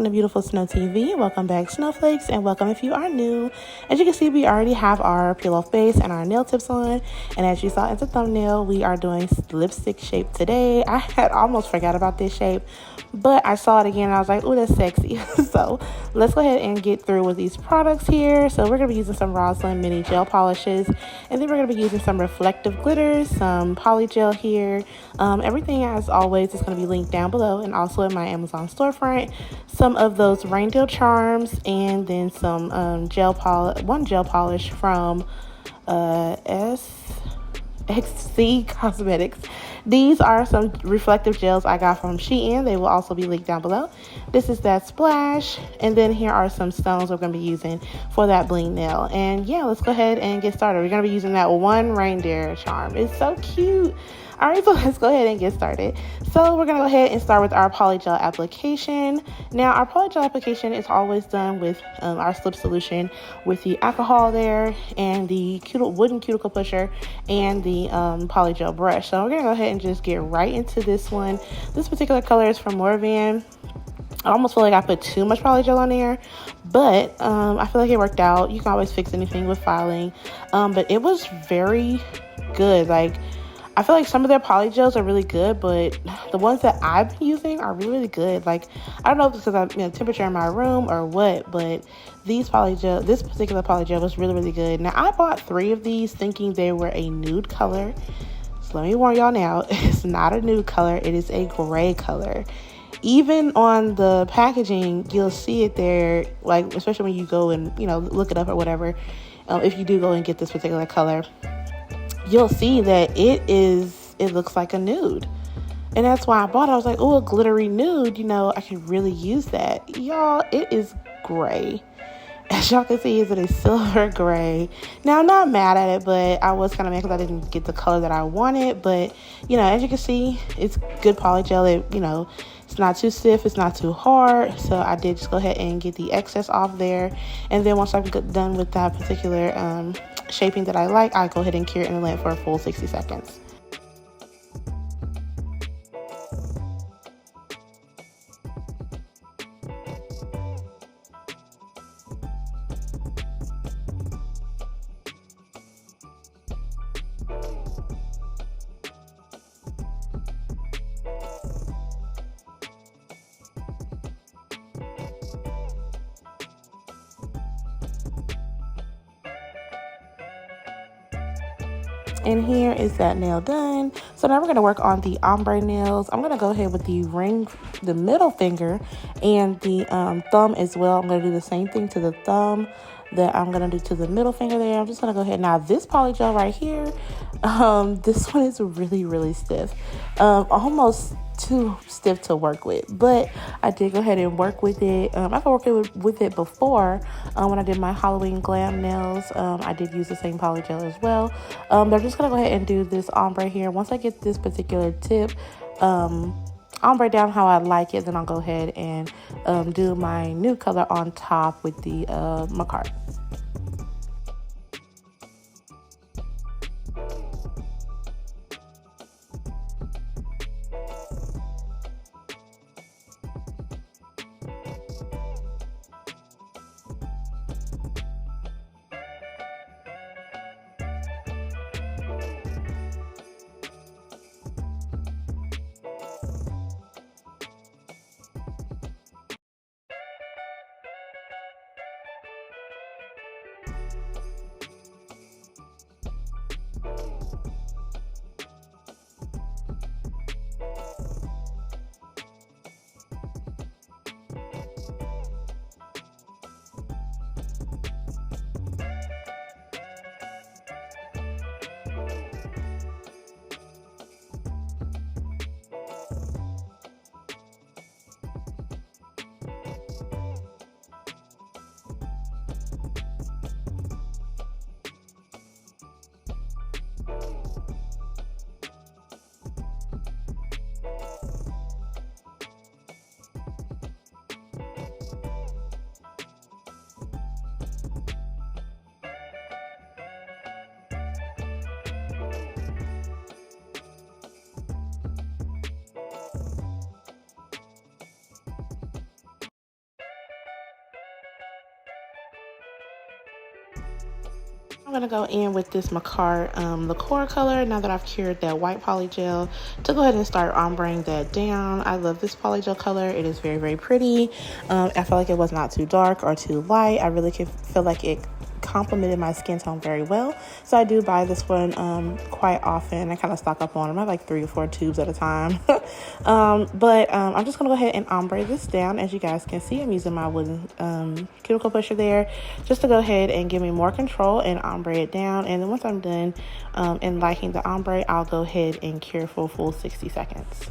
welcome to Beautiful Snow TV. Welcome back, Snowflakes, and welcome if you are new. As you can see, we already have our peel off base and our nail tips on. And as you saw in the thumbnail, we are doing lipstick shape today. I had almost forgot about this shape, but I saw it again and I was like, oh, that's sexy. So let's go ahead and get through with these products here. So we're going to be using some Roslyn mini gel polishes, and then we're going to be using some reflective glitters, some Polygel here. Everything, as always, is going to be linked down below and also in my Amazon storefront. Some of those reindeer charms, and then some one gel polish from SXC Cosmetics. These are some reflective gels I got from Shein. They will also be linked down below. This is that splash, and then here are some stones we're going to be using for that bling nail. And yeah, let's go ahead and get started. We're going to be using that one reindeer charm. It's so cute. All right, so let's go ahead and get started. So we're going to go ahead and start with our Polygel application. Now, our Polygel application is always done with our slip solution with the alcohol there and the wooden cuticle pusher and the Polygel brush. So we're going to go ahead and just get right into this one. This particular color is from Morvan. I almost feel like I put too much Polygel on there, but I feel like it worked out. You can always fix anything with filing, but it was very good. Like, I feel like some of their polygels are really good, but the ones that I've been using are really, really good. Like, I don't know if it's because I'm temperature in my room or what, but this particular polygel was really, really good. Now, I bought 3 of these thinking they were a nude color. So let me warn y'all now, it's not a nude color. It is a gray color. Even on the packaging, you'll see it there, like, especially when you go and, look it up or whatever. If you do go and get this particular color, you'll see that it looks like a nude. And that's why I bought it. I was like, oh, a glittery nude, I can really use that. Y'all, it is gray. As y'all can see, it is silver gray. Now, I'm not mad at it, but I was kind of mad because I didn't get the color that I wanted. But, as you can see, it's good polygel. It's not too stiff, it's not too hard. So I did just go ahead and get the excess off there. And then once I'm done with that particular shaping that I like, I go ahead and cure it in the lamp for a full 60 seconds. And here is that nail done. So now we're going to work on the ombre nails. I'm going to go ahead with the middle finger and the thumb as well. I'm going to do the same thing to the thumb that I'm going to do to the middle finger there. I'm just going to go ahead. Now this polygel right here, this one is really, really stiff. Almost too stiff to work with, but I did go ahead and work with it. I've worked with it before when I did my Halloween glam nails. I did use the same polygel as well. But I'm just gonna go ahead and do this ombre here. Once I get this particular tip ombre down how I like it, then I'll go ahead and do my nude color on top with the Macart. I'm going to go in with this Macar liqueur color now that I've cured that white polygel to go ahead and start ombreing that down. I love this polygel color. It is very, very pretty. I feel like it was not too dark or too light. I really feel like it complemented my skin tone very well. So I do buy this one quite often. I kind of stock up on them. I have like 3 or 4 tubes at a time. But I'm just going to go ahead and ombre this down. As you guys can see, I'm using my wooden cuticle pusher there just to go ahead and give me more control and ombre it down. And then once I'm done and liking the ombre, I'll go ahead and cure for a full 60 seconds.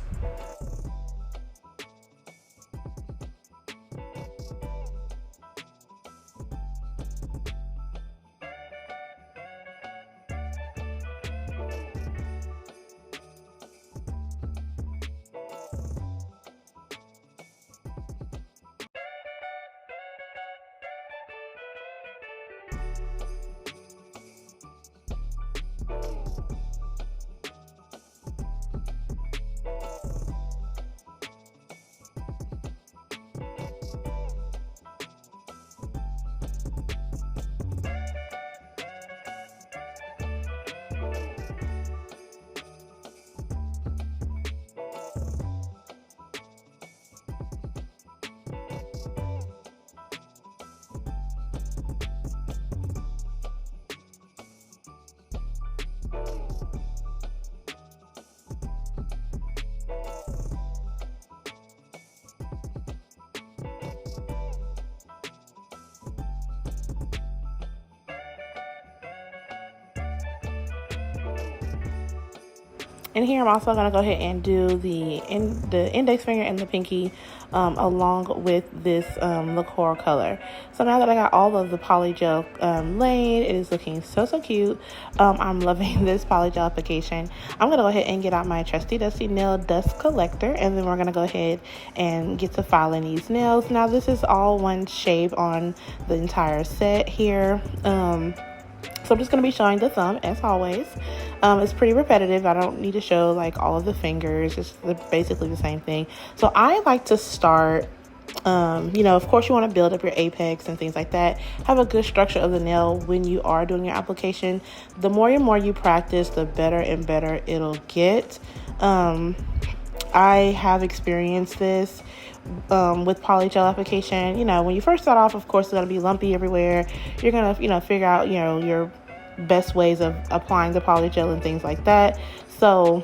And here I'm also going to go ahead and do the index finger and the pinky along with this liqueur color. So now that I got all of the polygel laid, it is looking so cute. I'm loving this polygel application. I'm going to go ahead and get out my trusty dusty nail dust collector, and then we're going to go ahead and get to filing these nails. Now this is all one shape on the entire set here. So I'm just going to be showing the thumb as always. It's pretty repetitive. I don't need to show like all of the fingers. It's basically the same thing. So I like to start, you know, of course you want to build up your apex and things like that. Have a good structure of the nail when you are doing your application. The more and more you practice, the better and better it'll get. I have experienced this with polygel application. You know, when you first start off, of course, it's going to be lumpy everywhere. You're going to, you know, figure out, you know, your best ways of applying the polygel and things like that. So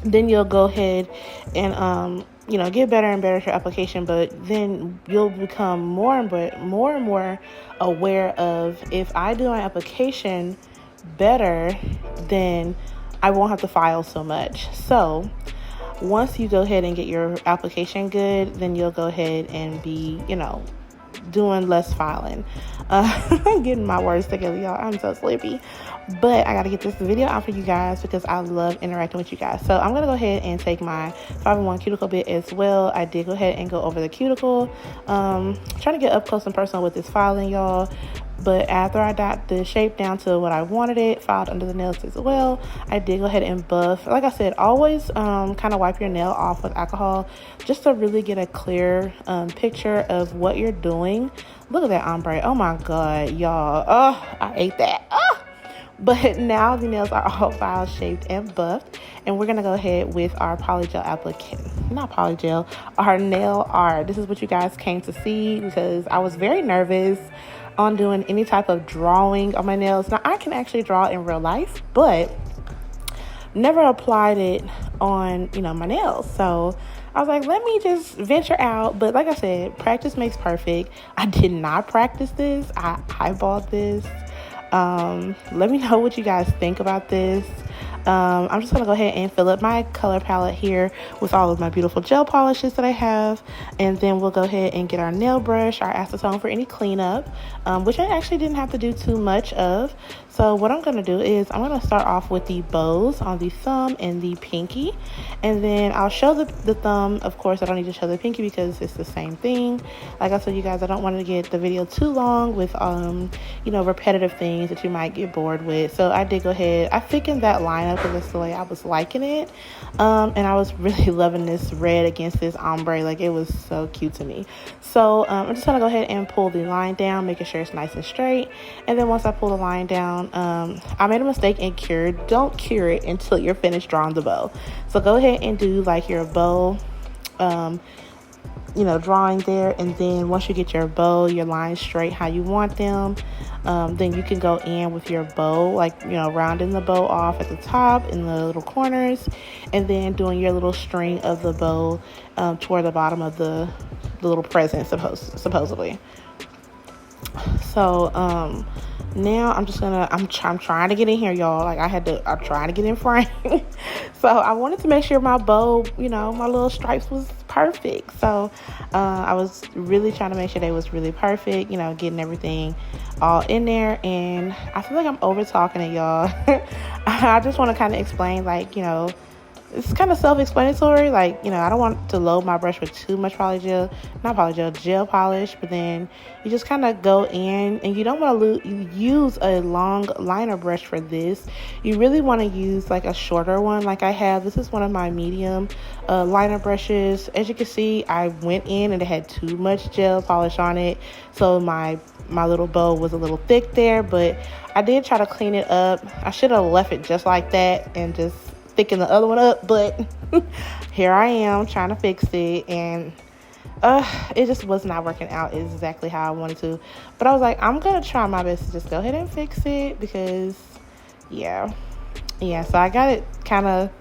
then you'll go ahead and, you know, get better and better at your application, but then you'll become more and more aware of, if I do my application better, then I won't have to file so much. So once you go ahead and get your application good, then you'll go ahead and be, you know, doing less filing. I'm getting my words together, y'all. I'm so sleepy. But I got to get this video out for you guys because I love interacting with you guys. So I'm going to go ahead and take my 5-in-1 cuticle bit as well. I did go ahead and go over the cuticle. Trying to get up close and personal with this filing, y'all. But after I got the shape down to what I wanted it, filed under the nails as well, I did go ahead and buff. Like I said, always kind of wipe your nail off with alcohol just to really get a clear picture of what you're doing. Look at that ombre. Oh my God, y'all. Oh, I ate that. Oh. But now the nails are all filed, shaped, and buffed. And we're going to go ahead with our polygel application. Not polygel, our nail art. This is what you guys came to see because I was very nervous on doing any type of drawing on my nails. Now I can actually draw in real life, but never applied it on, you know, my nails. So I was like, let me just venture out. But like I said, practice makes perfect. I did not practice this. I eyeballed this. Let me know what you guys think about this. I'm just gonna go ahead and fill up my color palette here with all of my beautiful gel polishes that I have, and then we'll go ahead and get our nail brush, our acetone for any cleanup, which I actually didn't have to do too much of. So what I'm gonna do is I'm gonna start off with the bows on the thumb and the pinky, and then I'll show the thumb. Of course, I don't need to show the pinky because it's the same thing. Like I told you guys, I don't want to get the video too long with you know, repetitive things that you might get bored with. So I did go ahead, I thickened that line up because that's the way I was liking it. And I was really loving this red against this ombre. Like, it was so cute to me. So I'm just going to go ahead and pull the line down, making sure it's nice and straight. And then once I pull the line down, I made a mistake and cured. Don't cure it until you're finished drawing the bow. So go ahead and do like your bow, drawing there. And then once you get your bow, your lines straight how you want them, then you can go in with your bow, like, rounding the bow off at the top in the little corners, and then doing your little string of the bow toward the bottom of the little present, supposedly. So now I'm trying to get in here, y'all. Like, I'm trying to get in frame. So I wanted to make sure my bow, my little stripes was perfect. So I was really trying to make sure they was really perfect, getting everything all in there. And I feel like I'm over talking it, y'all. I just want to kind of explain, like, it's kind of self-explanatory. Like, I don't want to load my brush with too much gel polish, but then you just kind of go in, and you don't want to use a long liner brush for this. You really want to use like a shorter one like I have. This is one of my medium liner brushes. As you can see, I went in and it had too much gel polish on it, so my little bow was a little thick there, but I did try to clean it up. I should have left it just like that and just thicken the other one up, but here I am trying to fix it, and it just was not working out exactly how I wanted to. But I was like, I'm gonna try my best to just go ahead and fix it, because yeah, so I got it kind of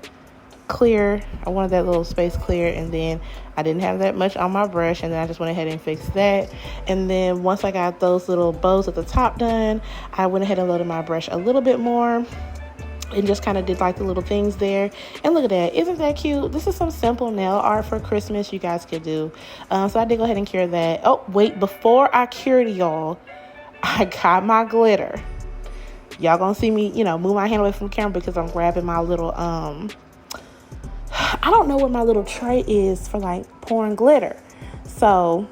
clear. I wanted that little space clear, and then I didn't have that much on my brush, and then I just went ahead and fixed that. And then once I got those little bows at the top done, I went ahead and loaded my brush a little bit more and just kind of did like the little things there. And look at that, isn't that cute? This is some simple nail art for Christmas you guys could do. So I did go ahead and cure that. Oh wait, before I cured, y'all, I got my glitter. Y'all gonna see me, move my hand away from the camera because I'm grabbing my little I don't know what my little tray is for like pouring glitter. So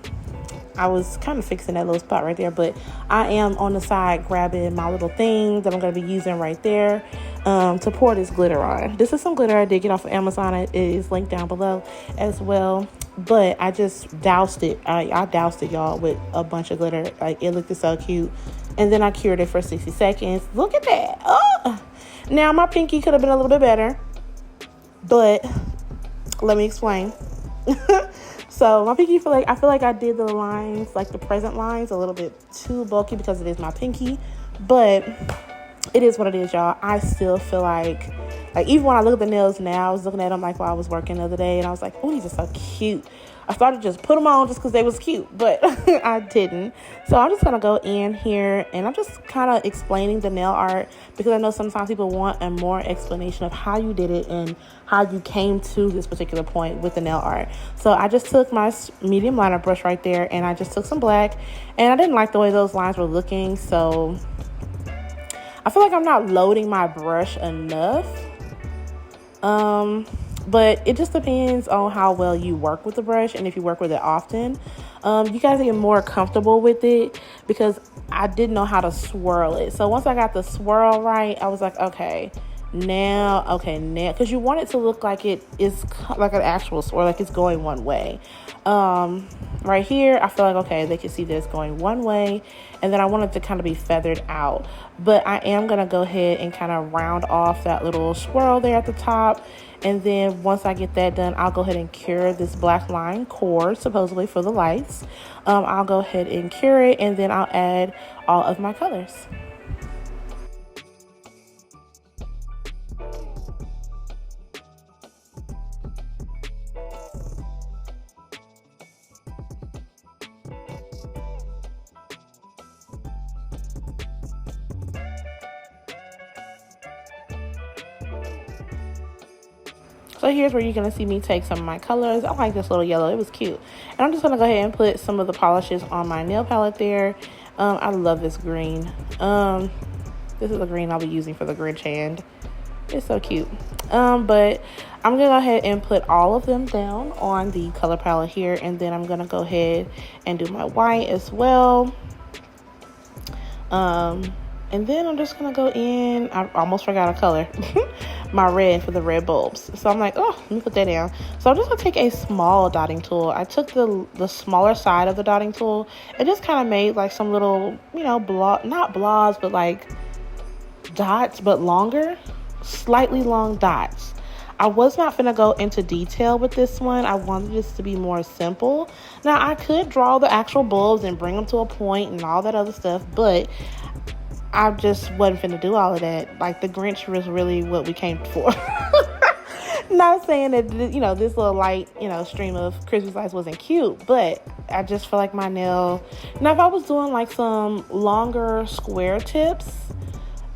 I was kind of fixing that little spot right there, but I am on the side grabbing my little thing that I'm going to be using right there to pour this glitter on. This is some glitter I did get off of Amazon. It is linked down below as well, but I just doused it. I doused it, y'all, with a bunch of glitter. Like, it looked so cute. And then I cured it for 60 seconds. Look at that. Oh! Now, my pinky could have been a little bit better, but let me explain. So my pinky, I feel like I did the lines, like the present lines, a little bit too bulky because it is my pinky, but it is what it is, y'all. I still feel like even when I look at the nails now, I was looking at them like while I was working the other day, and I was like, oh, these are so cute. I started to just put them on just because they was cute, but I didn't. So I'm just going to go in here, and I'm just kind of explaining the nail art, because I know sometimes people want a more explanation of how you did it and how you came to this particular point with the nail art. So I just took my medium liner brush right there, and I just took some black, and I didn't like the way those lines were looking, so I feel like I'm not loading my brush enough. But it just depends on how well you work with the brush, and if you work with it often. You guys get more comfortable with it, because I didn't know how to swirl it. So once I got the swirl right, I was like, okay, now, because you want it to look like it is like an actual swirl, like it's going one way. Right here, I feel like, okay, they can see this going one way, and then I want it to kind of be feathered out. But I am going to go ahead and kind of round off that little swirl there at the top. And then once I get that done, I'll go ahead and cure this black line cord, supposedly for the lights. I'll go ahead and cure it, and then I'll add all of my colors. So here's where you're going to see me take some of my colors. I like this little yellow. It was cute. And I'm just going to go ahead and put some of the polishes on my nail palette there. I love this green. This is the green I'll be using for the Grinch hand. It's so cute. But I'm going to go ahead and put all of them down on the color palette here. And then I'm going to go ahead and do my white as well. And then I'm just going to go in. I almost forgot a color. my red for the red bulbs. So I'm like, oh, let me put that down. So I'm just gonna take a small dotting tool. I took the smaller side of the dotting tool and just kind of made like some little, you know, not blobs, but like dots, but longer, slightly long dots. I was not gonna go into detail with this one. I wanted this to be more simple. Now I could draw the actual bulbs and bring them to a point and all that other stuff, but I just wasn't finna do all of that. Like, the Grinch was really what we came for. Not saying that, you know, this little light, you know, stream of Christmas lights wasn't cute, but I just feel like my nail. Now, if I was doing like some longer square tips,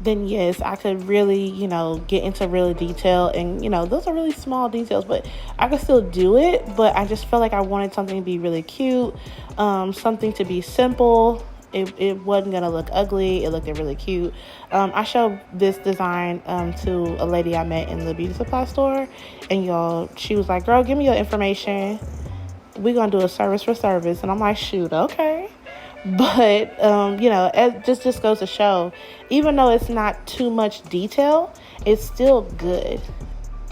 then yes, I could really, you know, get into really detail. And, you know, those are really small details, but I could still do it. But I just felt like I wanted something to be really cute, something to be simple. It wasn't going to look ugly. It looked really cute. I showed this design to a lady I met in the beauty supply store. And y'all, she was like, girl, give me your information. We're going to do a service for service. And I'm like, shoot, okay. But, you know, it just goes to show, even though it's not too much detail, it's still good.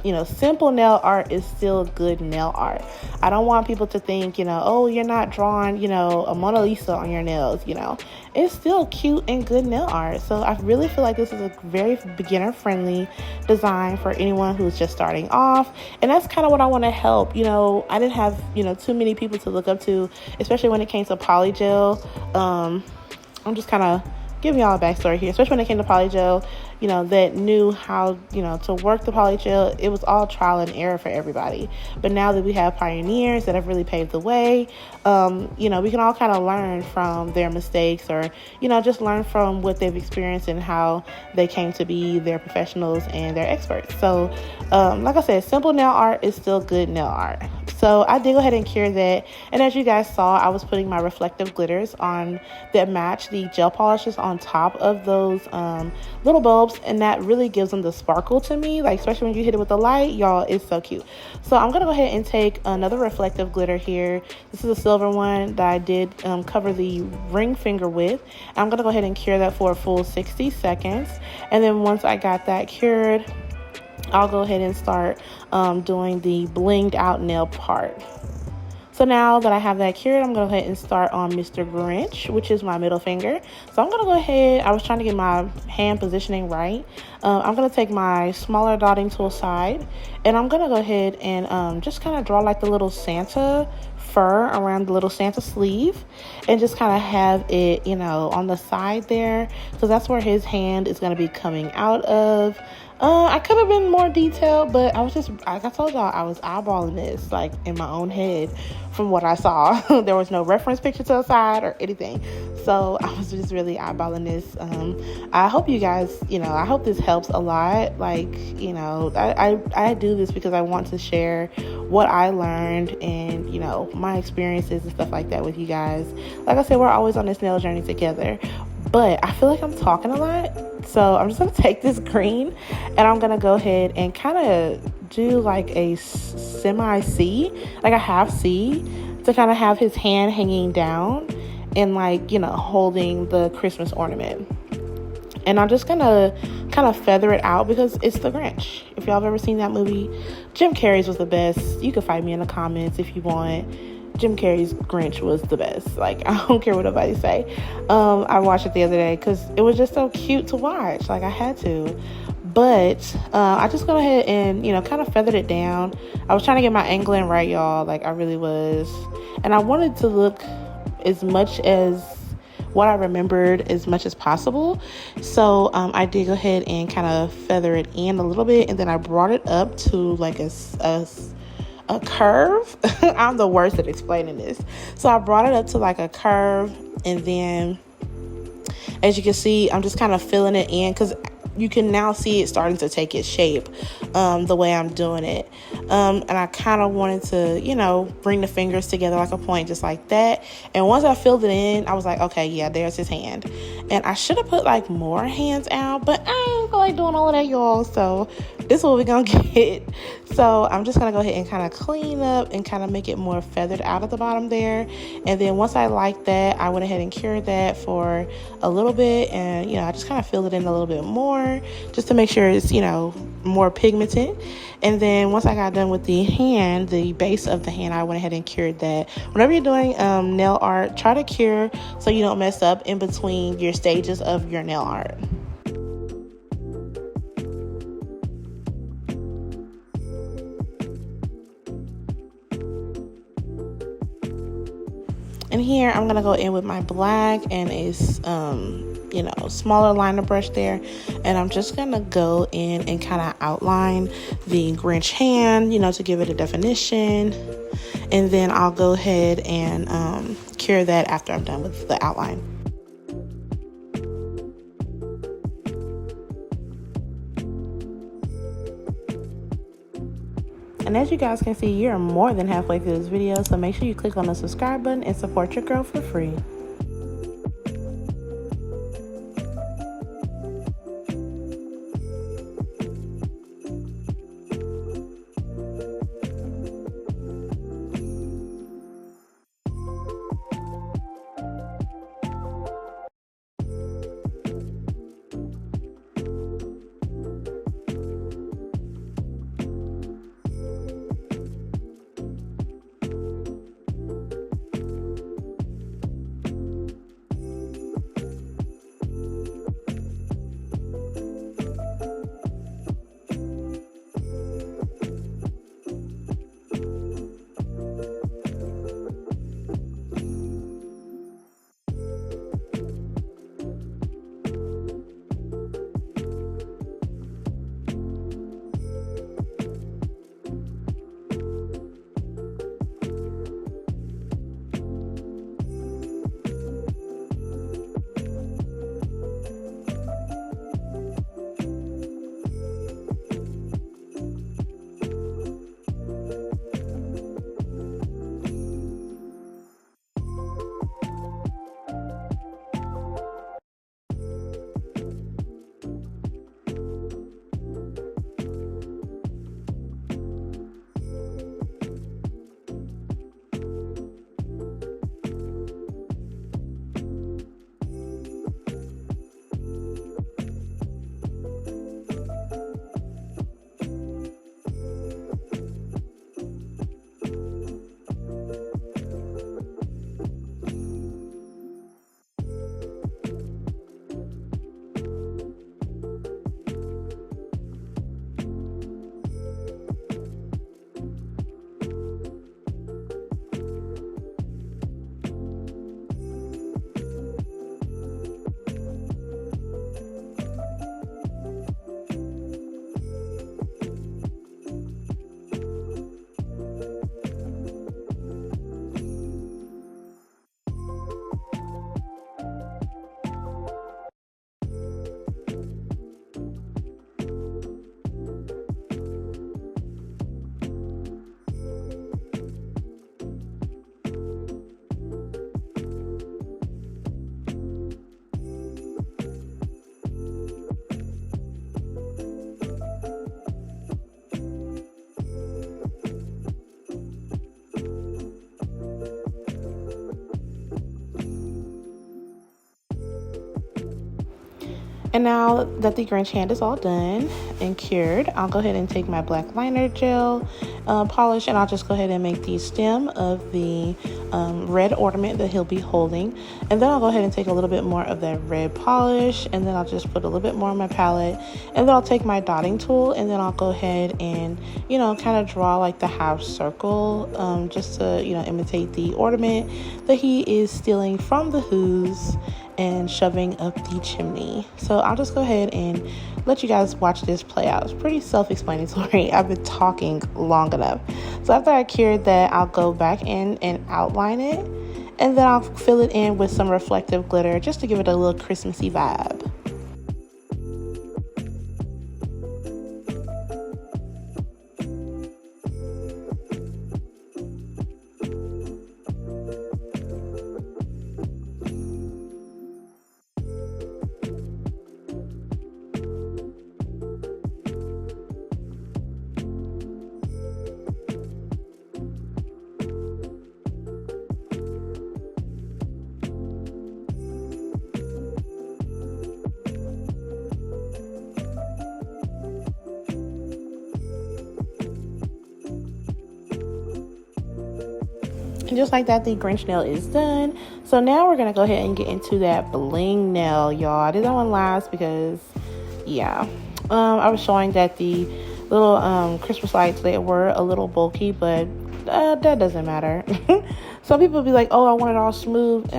You know, simple nail art is still good nail art. I don't want people to think, you know, oh, you're not drawing, you know, a Mona Lisa on your nails, you know. It's still cute and good nail art. So I really feel like this is a very beginner-friendly design for anyone who's just starting off. And that's kind of what I want to help. You know, I didn't have, you know, too many people to look up to, especially when it came to Polygel. I'm just kind of giving y'all a backstory here, especially when it came to Polygel, you know, that knew how, you know, to work the Polygel. It was all trial and error for everybody. But now that we have pioneers that have really paved the way, you know, we can all kind of learn from their mistakes, or, you know, just learn from what they've experienced and how they came to be their professionals and their experts. So, like I said, simple nail art is still good nail art. So I did go ahead and cure that. And as you guys saw, I was putting my reflective glitters on that match the gel polishes on top of those little bulbs. And that really gives them the sparkle to me. Like, especially when you hit it with the light, y'all, it's so cute. So I'm going to go ahead and take another reflective glitter here. This is a silver one that I did cover the ring finger with. I'm going to go ahead and cure that for a full 60 seconds. And then once I got that cured, I'll go ahead and start doing the blinged out nail part. So now that I have that cured, I'm going to go ahead and start on Mr. Grinch, which is my middle finger. So I'm going to go ahead, I was trying to get my hand positioning right. I'm going to take my smaller dotting tool side, and I'm going to go ahead and just kind of draw like the little Santa fur around the little Santa sleeve, and just kind of have it, you know, on the side there, because that's where his hand is going to be coming out of. I could have been more detailed, but I was just, like I told y'all, I was eyeballing this like in my own head from what I saw. There was no reference picture to the side or anything. So I was just really eyeballing this. I hope you guys, you know, I hope this helps a lot. Like, you know, I do this because I want to share what I learned and, you know, my experiences and stuff like that with you guys. Like I said, we're always on this nail journey together. But I feel like I'm talking a lot, so I'm just going to take this green, and I'm going to go ahead and kind of do like a semi-C, like a half C, to kind of have his hand hanging down and, like, you know, holding the Christmas ornament. And I'm just going to kind of feather it out because it's the Grinch. If y'all have ever seen that movie, Jim Carrey's was the best. You can fight me in the comments if you want. Jim Carrey's Grinch was the best. Like, I don't care what nobody say. I watched it the other day because it was just so cute to watch. Like, I had to. But I just go ahead and, you know, kind of feathered it down. I was trying to get my angling right, y'all. Like, I really was. And I wanted to look as much as what I remembered as much as possible. So I did go ahead and kind of feather it in a little bit. And then I brought it up to like a curve. I'm the worst at explaining this. So I brought it up to like a curve, and then as you can see, I'm just kind of filling it in because you can now see it starting to take its shape the way I'm doing it. And I kind of wanted to, you know, bring the fingers together like a point, just like that. And once I filled it in, I was like, okay, yeah, there's his hand. And I should have put like more hands out, but I ain't feel like doing all of that, y'all. So this is what we're gonna get. So I'm just going to go ahead and kind of clean up and kind of make it more feathered out at the bottom there. And then once I like that, I went ahead and cured that for a little bit. And, I just kind of filled it in a little bit more just to make sure it's, more pigmented. And then once I got done with the hand, the base of the hand, I went ahead and cured that. Whenever you're doing nail art, try to cure so you don't mess up in between your stages of your nail art. And here I'm going to go in with my black and a smaller liner brush there. And I'm just going to go in and kind of outline the Grinch hand, to give it a definition. And then I'll go ahead and cure that after I'm done with the outline. And as you guys can see, you're more than halfway through this video, so make sure you click on the subscribe button and support your girl for free. And now that the Grinch hand is all done and cured, I'll go ahead and take my black liner gel polish, and I'll just go ahead and make the stem of the red ornament that he'll be holding. And then I'll go ahead and take a little bit more of that red polish, and then I'll just put a little bit more on my palette. And then I'll take my dotting tool, and then I'll go ahead and, kind of draw like the half circle just to, imitate the ornament that he is stealing from the Who's and shoving up the chimney. So I'll just go ahead and let you guys watch this play out. It's pretty self-explanatory. I've been talking long enough. So after I cured that, I'll go back in and outline it, and then I'll fill it in with some reflective glitter just to give it a little Christmassy vibe. just like that, the Grinch nail is done. So now we're gonna go ahead and get into that bling nail, y'all. I did that one last because, yeah, I was showing that the little Christmas lights, they were a little bulky, but that doesn't matter. Some people be like, oh, I want it all smooth.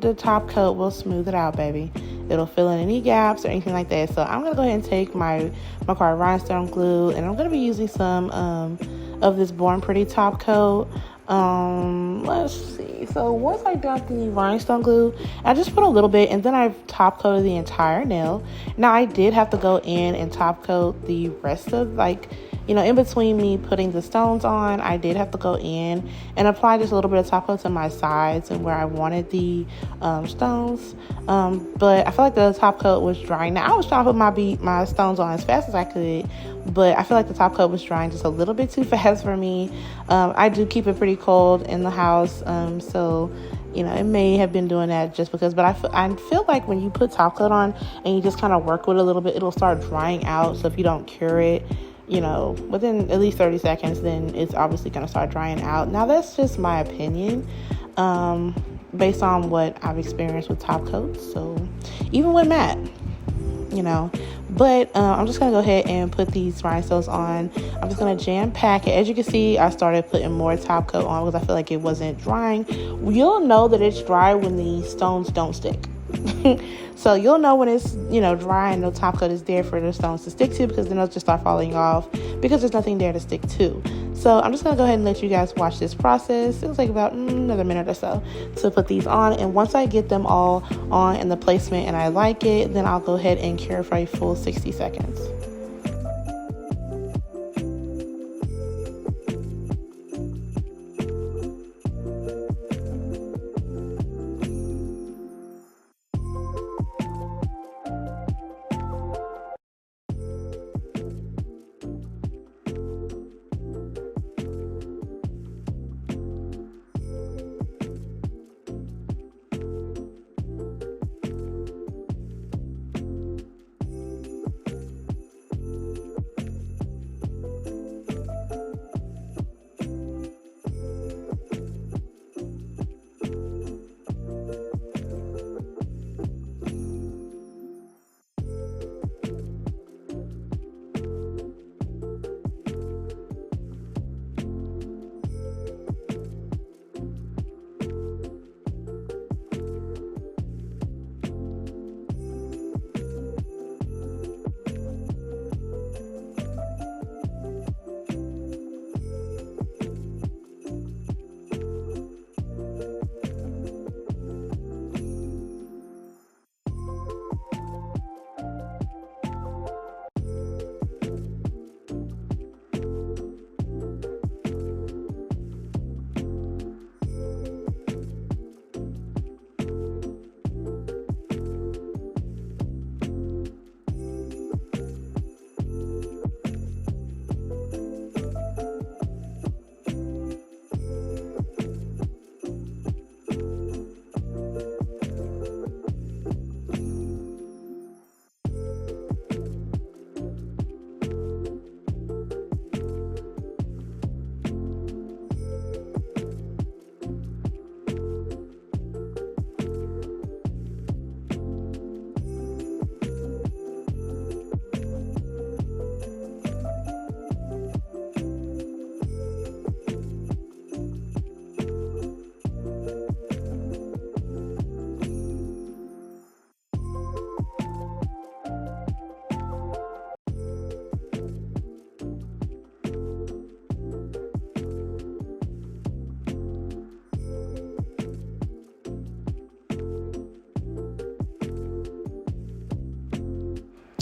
The top coat will smooth it out, baby. It'll fill in any gaps or anything like that. So I'm gonna go ahead and take my card rhinestone glue, and I'm gonna be using some of this Born Pretty top coat. Let's see. So once I got the rhinestone glue, I just put a little bit, and then I've top coated the entire nail. Now I did have to go in and top coat the rest of, like, you know, in between me putting the stones on, I did have to go in and apply just a little bit of top coat to my sides and where I wanted the stones. But I feel like the top coat was drying. Now, I was trying to put my stones on as fast as I could, but I feel like the top coat was drying just a little bit too fast for me. I do keep it pretty cold in the house, so you know, it may have been doing that just because, but I feel like when you put top coat on and you just kind of work with it a little bit, it'll start drying out. So if you don't cure it, you know, within at least 30 seconds, then it's obviously going to start drying out. Now, that's just my opinion, based on what I've experienced with top coats. So even with matte, you know, but I'm just going to go ahead and put these rhinestones on. I'm just going to jam pack it. As you can see, I started putting more top coat on because I feel like it wasn't drying. You'll know that it's dry when the stones don't stick. So you'll know when it's, you know, dry and no top coat is there for the stones to stick to, because then they'll just start falling off because there's nothing there to stick to. So I'm just going to go ahead and let you guys watch this process. It'll take about another minute or so to put these on. And once I get them all on in the placement and I like it, then I'll go ahead and cure for a full 60 seconds.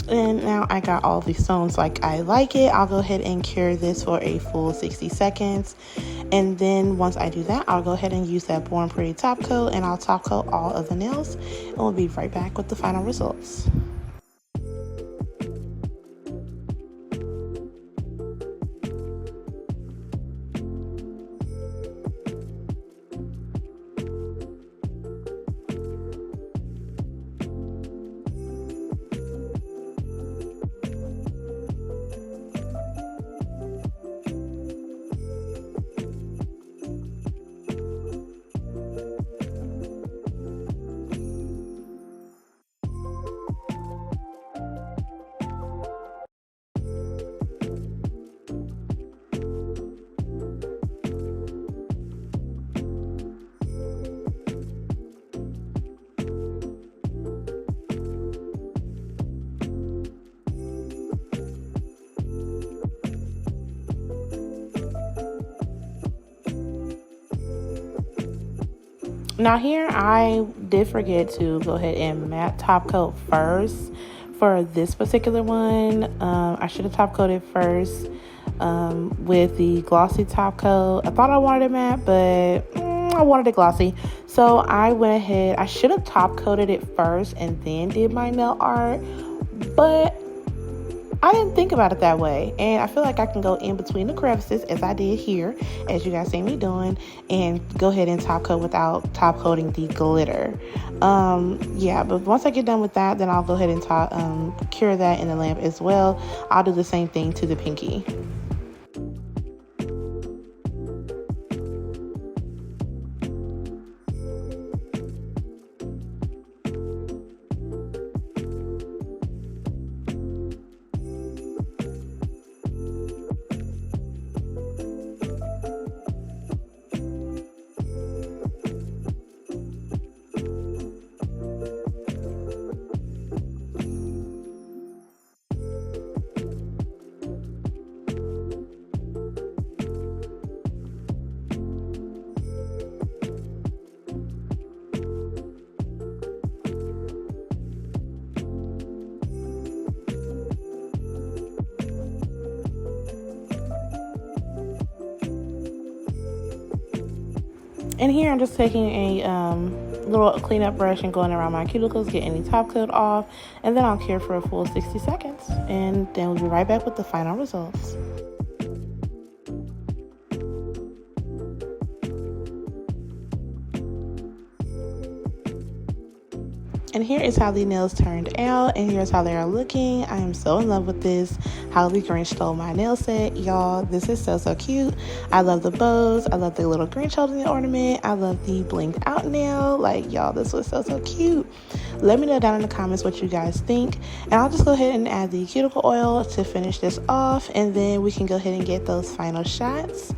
And now I got all these stones like I like it. I'll go ahead and cure this for a full 60 seconds. And then once I do that, I'll go ahead and use that Born Pretty top coat, and I'll top coat all of the nails. And we'll be right back with the final results. Now here I did forget to go ahead and matte top coat first for this particular one. I should have top coated first with the glossy top coat. I thought I wanted it matte, but I wanted it glossy. So I went ahead, I should have top coated it first and then did my nail art, but I didn't think about it that way, and I feel like I can go in between the crevices as I did here, as you guys see me doing, and go ahead and top coat without top coating the glitter. Yeah, but once I get done with that, then I'll go ahead and cure that in the lamp as well. I'll do the same thing to the pinky. And here I'm just taking a little cleanup brush and going around my cuticles, get any top coat off, and then I'll cure for a full 60 seconds. And then we'll be right back with the final results. And here is how the nails turned out, and here's how they are looking. I am so in love with this. How the Grinch stole my nail set, y'all. This is so cute. I love the bows. I love the little Grinch holding the ornament. I love the blinked out nail. Like, y'all, this was so cute. Let me know down in the comments what you guys think, and I'll just go ahead and add the cuticle oil to finish this off, and then we can go ahead and get those final shots.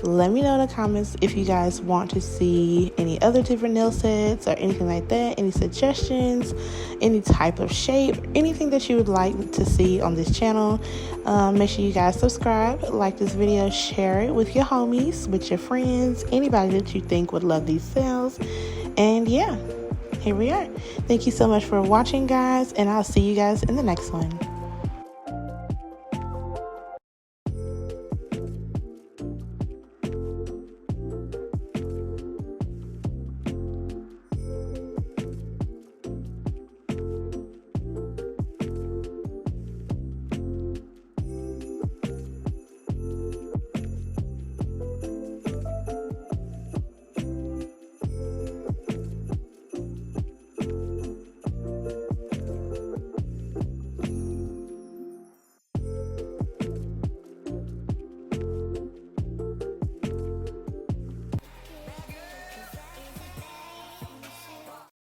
Let me know in the comments if you guys want to see any other different nail sets or anything like that, any suggestions, any type of shape, anything that you would like to see on this channel. Make sure you guys subscribe, like this video, share it with your homies, with your friends, anybody that you think would love these nails. And yeah, here we are. Thank you so much for watching, guys, and I'll see you guys in the next one.